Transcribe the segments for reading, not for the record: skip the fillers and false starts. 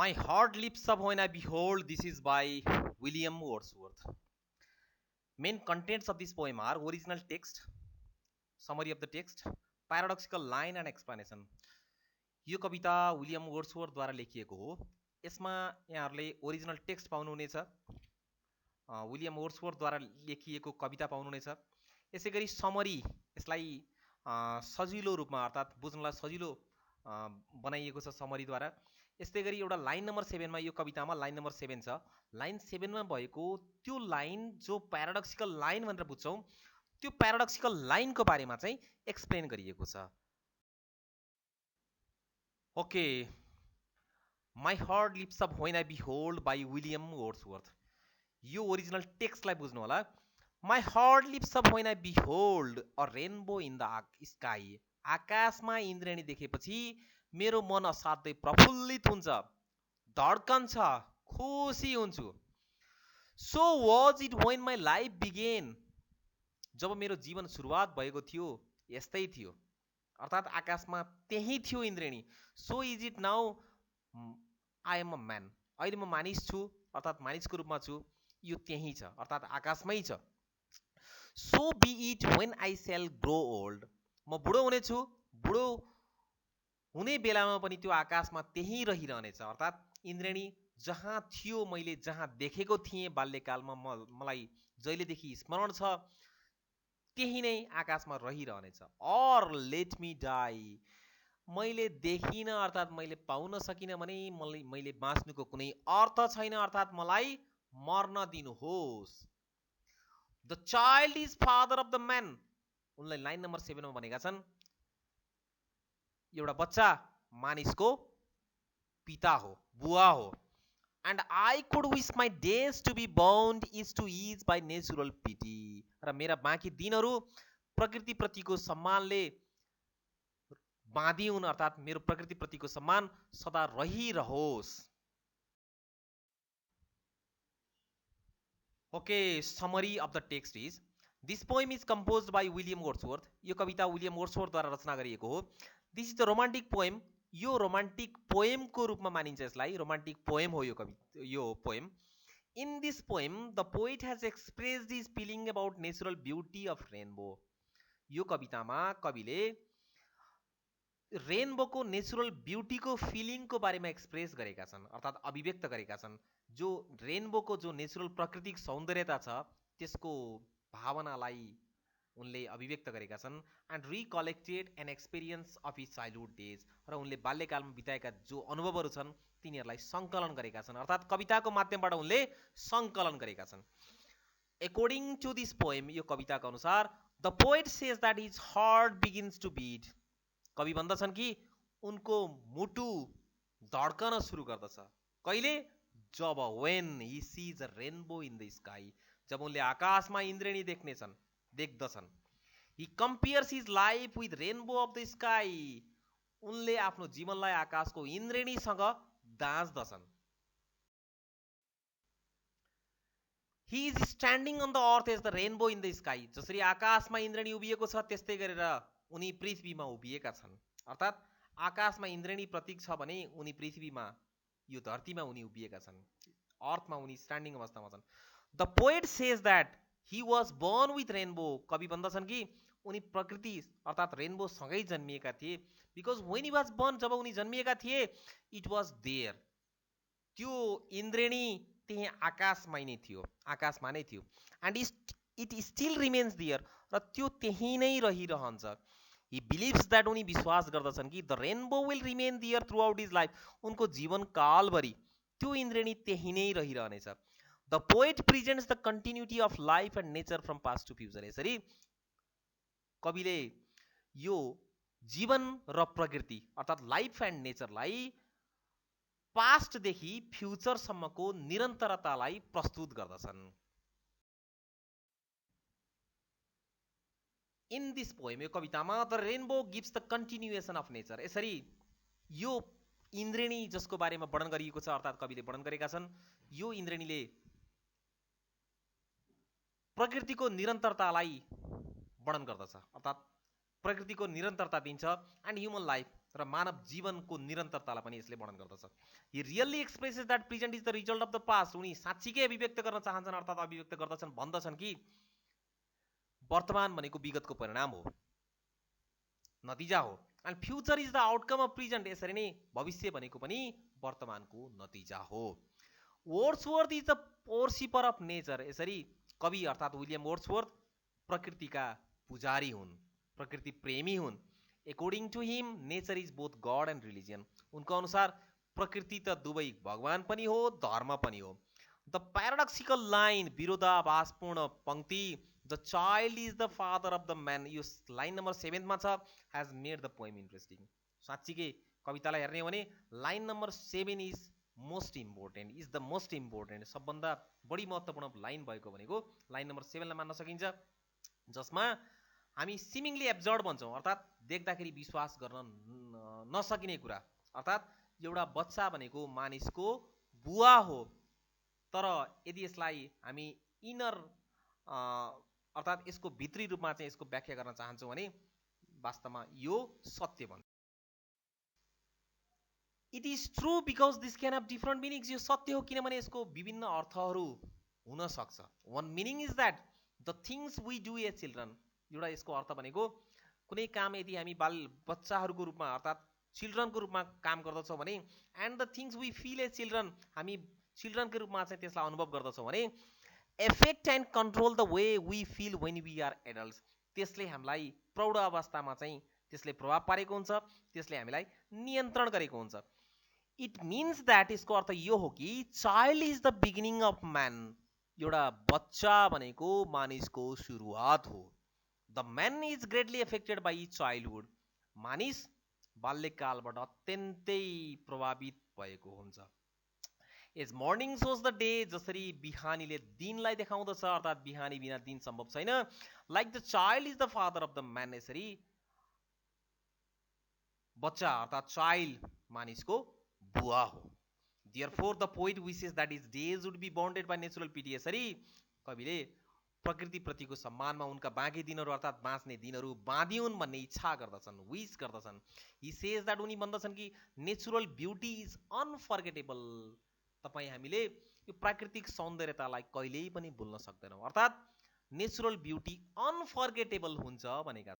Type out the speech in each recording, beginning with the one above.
My heart leaps up when I behold. This is by William Wordsworth. Main contents of this poem are original text, summary of the text, paradoxical line and explanation. यो कविता William वर्ड्सवर्थद्वारा लेखिएको हो। यसमा यहाँहरूले original text पाउनुहुनेछ, William वर्ड्सवर्थद्वारा लेखिएको कविता पाउनुहुनेछ। यसै गरी समरी, यसलाई सजिलो रूपमा अर्थात् बुझ्नलाई सजिलो बनाइएको छ समरीद्वारा। यस्तै गरी एउटा लाइन नम्बर 7 मा यो कवितामा लाइन नम्बर 7 छ। लाइन 7 मा भएको त्यो लाइन जो प्याराडक्सिकल लाइन भनेर बुझ्छौँ, त्यो प्याराडक्सिकल लाइनको बारेमा चाहिँ एक्सप्लेन गरिएको छ। Okay, my heart lips up when I behold by William Wordsworth. यो ओरिजिनल टेक्स्टलाई बुझ्नु होला। My heart lips up when I behold a rainbow in the sky. आकाशमा इन्द्रेणी देखेपछि मेरो मन असाध्यै प्रफुल्लित हुन्छ, धड्कन्छ, खुसी हुन्छु। So was it when my life began. जब मेरो जीवन सुरुवात भएको थियो यस्तै थियो, अर्थात् आकाशमा त्यही थियो इन्द्रेणी। So is it now I am a man. अहिले म मानिस छु, अर्थात् मानिसको रूपमा छु। यो त्यही छ, अर्थात् आकाशमै छ। So be it when I shall grow old. म बुढो हुनेछु, बुढो हुने बेलामा पनि त्यो आकाशमा त्यही रहिरहनेछ, अर्थात् इन्द्रेणी जहाँ थियो, मैले जहाँ देखेको थिएँ बाल्यकालमा, मलाई जहिलेदेखि स्मरण छ त्यही नै आकाशमा रहिरहनेछ। Or let me die. मैले देखिनँ अर्थात् मैले पाउन सकिनँ भने मैले बाँच्नुको कुनै अर्थ छैन, अर्थात् मलाई मर्न दिनुहोस्। The child is father of the man. उनले लाइन नम्बर 7 मा भनेका छन्, एउटा बच्चा मानिसको पिता हो, बुवा हो। And I could wish my days to be bound each to each by natural piety. र मेरा बाँकी दिनहरू प्रकृतिप्रतिको सम्मानले बाँधिउन्, अर्थात् मेरो प्रकृतिप्रतिको सम्मान सदा रहिरहोस्। Okay, summary of the text is this poem is composed by William Wordsworth. यो कविता विलियम वर्ड्सवर्थद्वारा रचना गरिएको हो। This is the romantic poem. यो रोमान्टिक पोएमको रूपमा मानिन्छ, यसलाई रोमान्टिक पोएम हो यो poem. In this poem the poet has expressed his feeling about natural beauty of rainbow. यो कवितामा कविले रेनबोको नेचुरल ब्युटीको फिलिङको बारेमा एक्सप्रेस गरेका छन्, अर्थात् अभिव्यक्त गरेका छन्। जो रेनबोको जो नेचुरल प्राकृतिक सौन्दर्यता छ त्यसको भावनालाई उनले अभिव्यक्त गरेका छन्। And recollected an experience of his childhood days. र उनले बाल्यकालमा बिताएका जो अनुभवहरू छन् तिनीहरूलाई सङ्कलन गरेका छन्, अर्थात् कविताको माध्यमबाट उनले सङ्कलन गरेका छन्। According to this poem, यो कविताको अनुसार, the poet says that his heart begins to beat. कवि भन्दछन् कि उनको मुटु धड्कन सुरु गर्दछ। कहिले? जब when he sees a rainbow in the sky, जब उनले आकाशमा इन्द्रेणी देख्दछन्। He compares his life with rainbow of the sky. उनले आफ्नो जीवनलाई आकाशको इन्द्रेणीसँग दाँच्दछन्। He is standing on the earth as the rainbow in the sky. जसरी आकाशमा इन्द्रेणी उभिएको छ त्यस्तै गरेर उनी पृथ्वीमा उभिएका छन्, अर्थात् आकाशमा इन्द्रेणी प्रतीक छ भने उनी पृथ्वीमा, यो धरतीमा उनी उभिएका छन्, अर्थमा उनी स्ट्यान्डिङ अवस्थामा छन्। The poet says that he was born with rainbow. कवि भन्दछन् कि उनी प्रकृति अर्थात् रेनबो सँगै जन्मिएका थिए। Because when he was born, जब उनी जन्मिएका थिए, इट वाज देयर, त्यो इन्द्रेणी त्यही आकाशमा नै थियो, आकाशमा नै थियो। And it still remains there, र त्यो त्यही नै रहिरहन्छ। ही बिलिभ्स दैट, उनी विश्वास गर्दछन् कि the rainbow will remain there throughout his life. उनको जीवन कालभरि त्यो इन्द्रेणी त्यही नै रहिरहनेछ। The poet presents the continuity of life and nature from past to future. यसरी कविले यो जीवन र प्रकृति अर्थात् लाइफ एन्ड नेचरलाई पास्टदेखि फ्युचरसम्मको निरन्तरतालाई प्रस्तुत गर्दछन्। इन दिस पोएम, यो कवितामा, the rainbow gives the continuation of nature. यसरी यो इन्द्रेणी जसको बारेमा वर्णन गरिएको छ, अर्थात् कविले वर्णन गरेका छन्, यो इन्द्रेणीले प्रकृतिको निरन्तरतालाई वर्णन गर्दछ, अर्थात् प्रकृतिको निरन्तरता दिन्छ। एन्ड ह्युमन लाइफ, र मानव जीवनको निरन्तरतालाई पनि यसले वर्णन गर्दछ। He really expresses that present is the result of the past. उनी साँच्चीकै अभिव्यक्त गर्न चाहन्छन् अर्थात् अभिव्यक्त गर्दछन्, भन्दछन् कि वर्तमान भनेको विगतको परिणाम हो, नतिजा हो। And future is the outcome of present. यसरी नै भविष्य भनेको पनि वर्तमानको नतिजा हो। Wordsworth is the worshipper of nature. यसरी कवि अर्थात् विलियम वर्ड्सवर्थ प्रकृतिका पुजारी हुन्, प्रकृति प्रेमी हुन्। According to him nature is both god and religion. उनको अनुसार प्रकृति त दुवै भगवान पनि हो, धर्म पनि हो। द प्याराडक्सिकल लाइन, विरोधाभासपूर्ण पंक्ति, the child is the father of the man, यो लाइन नम्बर 7 मा छ, has made the poem interesting. साँच्चीकै कवितालाई हेर्ने हो भने line number 7 is most important, is the most important, सबभन्दा बढी महत्त्वपूर्ण लाइन भएको भनेको लाइन नम्बर 7 लाई मान्न सकिन्छ, जसमा हामी सिमिङली एब्जर्ड भन्छौँ, अर्थात् देख्दाखेरि विश्वास गर्न नसकिने कुरा। अर्थात् एउटा बच्चा भनेको मानिसको बुवा हो, तर यदि यसलाई हामी इनर अर्थात् यसको भित्री रूपमा चाहिँ यसको व्याख्या गर्न चाहन्छौँ भने वास्तवमा यो सत्य भन्छ। It is true because this can have different meanings. यो सत्य हो किनभने यसको विभिन्न अर्थहरू हुन सक्छ। One meaning is that the things we do as children. एउटा यसको अर्थ भनेको कुनै काम यदि हामी बच्चाहरूको रूपमा अर्थात् चिल्ड्रनको रूपमा काम गर्दछौँ भने, and the things we feel as children, हामी चिल्ड्रनको रूपमा चाहिँ त्यसलाई अनुभव गर्दछौँ भने, affect and control the way we feel when we are adults. त्यसले हामीलाई प्रौढ अवस्थामा चाहिँ त्यसले प्रभाव पारेको हुन्छ, त्यसले हामीलाई नियन्त्रण गरेको हुन्छ। इट मिन्स द्याट, यसको अर्थ यो हो कि child is the beginning of man. एउटा बच्चा भनेको मानिसको सुरुवात हो। The man is greatly affected by childhood. मानिस बाल्यकालबाट अत्यन्तै प्रभावित भएको हुन्छ। As morning shows the day, जसरी बिहानीले दिनलाई देखाउँदछ, अर्थात् बिहानी बिना दिन सम्भव छैन। Like the child is the father of the man, यसरी बच्चा अर्थात् चाइल्ड मानिसको बुवा हो। Therefore the poet wishes that his days would be bounded by natural pity। यसरी कविले प्रकृति प्रतिको सम्मानमा उनका बाँकी दिनहरू अर्थात् बाँच्ने दिनहरू बाँधिउन् भन्ने इच्छा गर्दछन्, विश गर्दछन्। He says that, उनी भन्दछन् कि नेचुरल ब्युटी इज अनफर्गेटेबल। तपाईँ हामीले यो प्राकृतिक सौन्दर्यतालाई कहिल्यै पनि भुल्न सक्दैनौँ, अर्थात् नेचुरल ब्युटी अनफर्गेटेबल हुन्छ भनेका।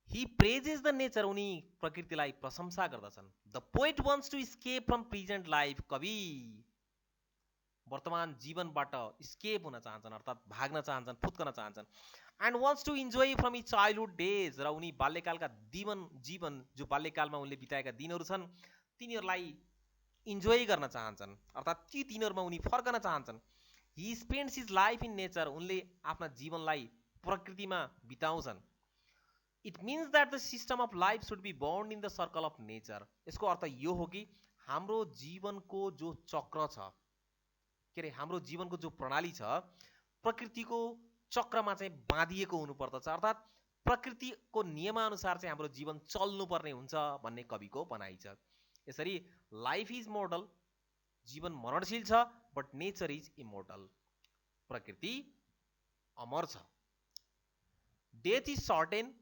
He praises the nature, उनी प्रकृतिलाई प्रशंसा गर्दछन्। The poet wants to escape from present life। कवि वर्तमान जीवनबाट escape हुन चाहन्छन्, अर्थात् भाग्न चाहन्छन्, फुत्कन चाहन्छन्। And wants to enjoy from his childhood days, र उनी बाल्यकालका जीवन जो बाल्यकालमा उनले बिताएका दिनहरू छन् तिनीहरूलाई इन्जोय गर्न चाहन्छन्, अर्थात् ती दिनहरूमा उनी फर्कन चाहन्छन्। He spends his life in nature, उनले आफ्ना जीवनलाई प्रकृतिमा बिताउँछन्। It means that the system of life should be bound in the circle of nature. यसको अर्थ यो हो कि हाम्रो जीवनको जो चक्र छ, के अरे हाम्रो जीवनको जो प्रणाली छ, प्रकृतिको चक्रमा चाहिँ बाँधिएको हुनुपर्दछ, अर्थात् प्रकृतिको नियमानुसार चाहिँ हाम्रो जीवन चल्नुपर्ने हुन्छ भन्ने कविको भनाइ छ। यसरी लाइफ इज मोर्टल, जीवन मरणशील छ, बट नेचर इज इमोर्टल, प्रकृति अमर छ। डेथ इज सर्टेन,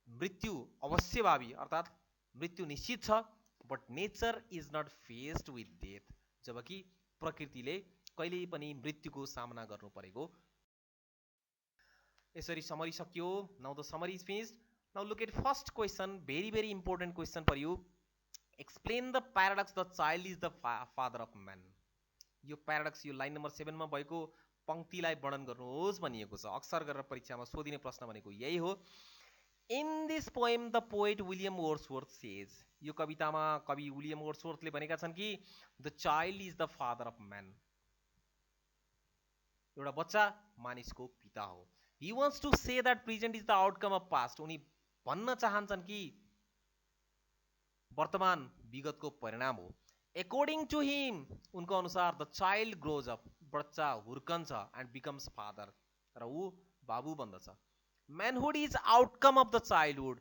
मृत्यु अवश्यभावी अर्थात् मृत्यु निश्चित छ, but nature is not faced with death, जबकि प्रकृतिले कहिल्यै पनि मृत्युको सामना गर्नु परेको। यसरी समरी सकियो। Now the summary is finished. Now look at first question, very very important question for you. Explain the paradox the child is the father of man. यो प्याराडक्स यो लाइन नम्बर 7 मा भएको पंक्तिलाई वर्णन गर्नुहोस् भनिएको छ। अक्सर गरेर परीक्षामा सोधिने प्रश्न भनेको यही हो। In this poem the poet William Wordsworth says, यो कवितामा कवि विलियम वर्ड्सवर्थले भनेका छन् कि the child is the father of man। एउटा बच्चा मानिसको पिता हो। He wants to say that present is the outcome of past। उनी भन्न चाहन्छन् कि वर्तमान विगतको परिणाम हो। According to him, उनको अनुसार the child grows up, बच्चा हुर्कन्छ and becomes father, र ऊ बाबु बन्दछ। Manhood is outcome of the childhood।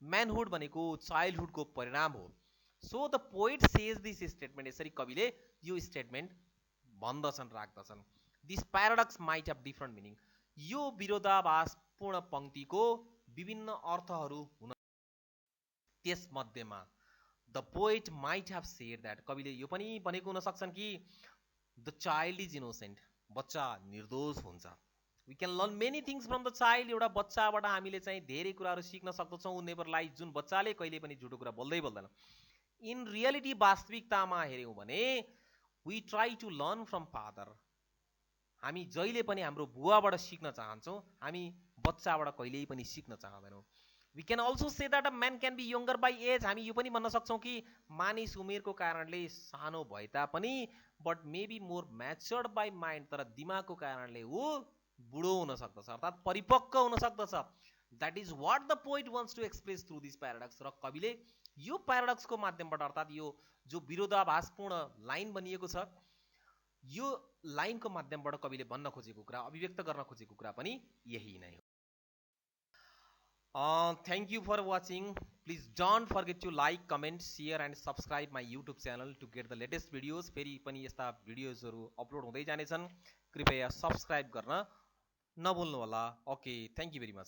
Manhood भनेको चाइल्डहुडको परिणाम हो। So the poet says this statement। यसरी कविले यो स्टेटमेन्ट भन्दछन्, राख्दछन्। This paradox might have different meaning। यो विरोधाभासपूर्ण पंक्तिको विभिन्न अर्थहरू हुन त्यस मध्येमा the poet might have shed that, कविले यो पनि भनेको हुन सक्छन् कि द चाइल्ड इज इनोसेन्ट, बच्चा निर्दोष हुन्छ। We can learn many things from the child, एउटा बच्चाबाट हामीले चाहिँ धेरै कुराहरू सिक्न सक्दछौँ। नेभर लाइज, जुन बच्चाले कहिले पनि झुटो कुरा बोल्दै बोल्दैन। इन रियालिटी, वास्तविकतामा हेऱ्यौँ भने we try to learn from father, हामी जहिले पनि हाम्रो बुवाबाट सिक्न चाहन्छौँ, हामी बच्चाबाट कहिल्यै पनि सिक्न चाहँदैनौँ। We can also say that a man can be younger by age, हामी यो पनि भन्न सक्छौँ कि मानिस उमेरको कारणले सानो भए तापनि but maybe more matured by mind, तर दिमागको कारणले ऊ बुढो हुन सक्दछ, अर्थात् परिपक्व हुन सक्दछ। That is what the poet wants to express through this paradox, र कविले यो प्याराडक्सको माध्यमबाट, अर्थात् यो जो विरोधाभासपूर्ण लाइन बनिएको छ, यो लाइनको माध्यमबाट कविले भन्न खोजेको कुरा, अभिव्यक्त गर्न खोजेको कुरा पनि यही नै हो। Thank you for watching. Please don't forget to like, comment, share and subscribe my YouTube channel to get the latest videos. फेरि पनि यस्ता भिडियोजहरू अपलोड हुँदै जानेछन्, कृपया सब्सक्राइब गर्न नभुल्नु होला। Okay, thank you very much.